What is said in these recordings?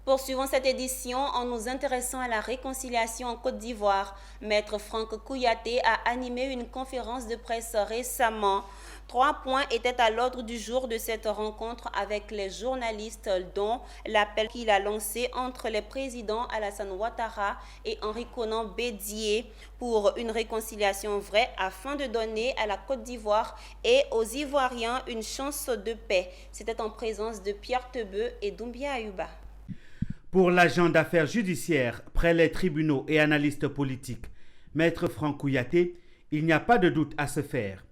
Poursuivons cette édition en nous intéressant à la réconciliation en Côte d'Ivoire. Maître Franck Kouyaté a animé une conférence de presse récemment. 3 points étaient à l'ordre du jour de cette rencontre avec les journalistes, dont l'appel qu'il a lancé entre les présidents Alassane Ouattara et Henri Konan Bédié pour une réconciliation vraie afin de donner à la Côte d'Ivoire et aux Ivoiriens une chance de paix. C'était en présence de Pierre Tebeu et Doumbia Ayuba. Pour l'agent d'affaires judiciaires, près les tribunaux et analystes politiques, Maître Franck Kouyaté, il n'y a pas de doute à se faire.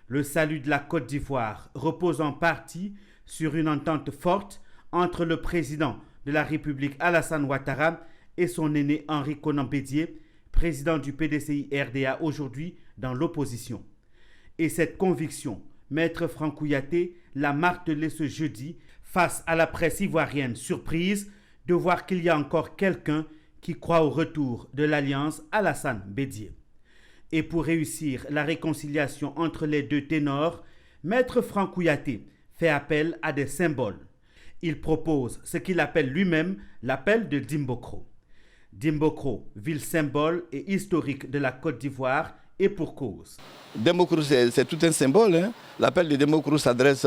Le salut de la Côte d'Ivoire repose en partie sur une entente forte entre le président de la République Alassane Ouattara et son aîné Henri Konan Bédié, président du PDCI-RDA aujourd'hui dans l'opposition. Et cette conviction, Maître Franck Kouyaté l'a martelé ce jeudi face à la presse ivoirienne surprise de voir qu'il y a encore quelqu'un qui croit au retour de l'alliance Alassane Bédié. Et pour réussir la réconciliation entre les deux ténors, Maître Franck Kouyaté fait appel à des symboles. Il propose ce qu'il appelle lui-même l'appel de Dimbokro. Dimbokro, ville symbole et historique de la Côte d'Ivoire, et pour cause. Dimbokro, c'est tout un symbole. Hein? L'appel de Dimbokro s'adresse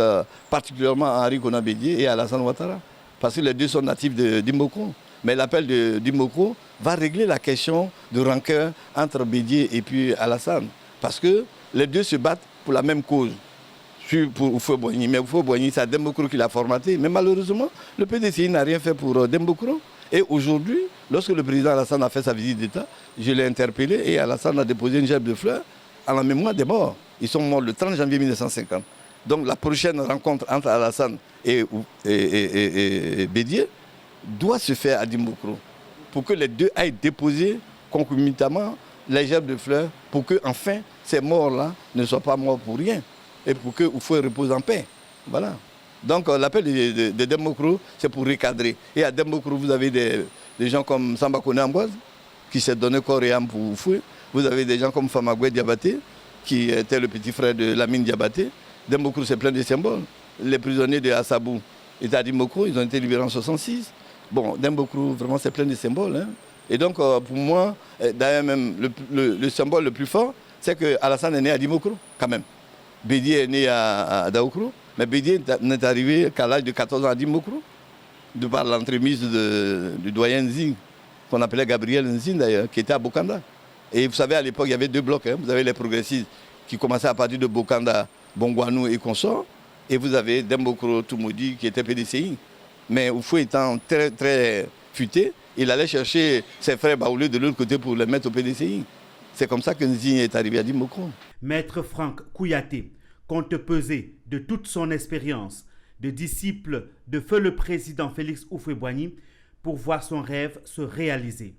particulièrement à Henri Konan Bédié et à Alassane Ouattara, parce que les deux sont natifs de Dimbokro. Mais l'appel de Dimbokro va régler la question de rancœur entre Bédié et puis Alassane. Parce que les deux se battent pour la même cause, pour Houphouët-Boigny. Mais Houphouët-Boigny, c'est Dimbokro qui l'a formaté. Mais malheureusement, le PDCI n'a rien fait pour Dimbokro. Et aujourd'hui, lorsque le président Alassane a fait sa visite d'État, je l'ai interpellé et Alassane a déposé une gerbe de fleurs à la mémoire des morts. Ils sont morts le 30 janvier 1950. Donc la prochaine rencontre entre Alassane et Bédié doit se faire à Dimbokro pour que les deux aillent déposer concomitamment les gerbes de fleurs pour que enfin ces morts-là ne soient pas morts pour rien et pour que Houphouët repose en paix. Voilà. Donc l'appel de Dimbokro, c'est pour recadrer. Et à Dimbokro, vous avez des gens comme Samba Koné Ambroise, qui s'est donné corps et âme pour Houphouët. Vous avez des gens comme Famagoué Diabaté, qui était le petit frère de Lamine Diabaté. Dimbokro, c'est plein de symboles. Les prisonniers de Assabou étaient à Dimbokro, ils ont été libérés en 1966. Bon, Dimbokro, vraiment, c'est plein de symboles. Hein. Et donc, pour moi, d'ailleurs, même le symbole le plus fort, c'est que Alassane est né à Dimbokro, quand même. Bédié est né à Daoukro, mais Bédié n'est arrivé qu'à l'âge de 14 ans à Dimbokro, de par l'entremise du doyen Nzing, qu'on appelait Gabriel Nzing d'ailleurs, qui était à Bokanda. Et vous savez, à l'époque, il y avait deux blocs. Hein. Vous avez les progressistes qui commençaient à partir de Bokanda, Bongwanou et consorts, et vous avez Dimbokro Toumoudi qui était PDCI. Mais Houphouët étant très, très futé, il allait chercher ses frères baoulés de l'autre côté pour les mettre au PDCI. C'est comme ça que Nzing est arrivé à Dimbokro. Maître Franck Kouyaté compte peser de toute son expérience de disciple de feu le président Félix Houphouët-Boigny pour voir son rêve se réaliser.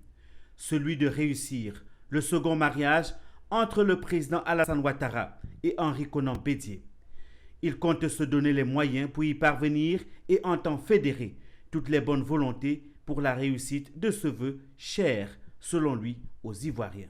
Celui de réussir le second mariage entre le président Alassane Ouattara et Henri Konan Bédié. Il compte se donner les moyens pour y parvenir et entend fédérer toutes les bonnes volontés pour la réussite de ce vœu cher, selon lui, aux Ivoiriens.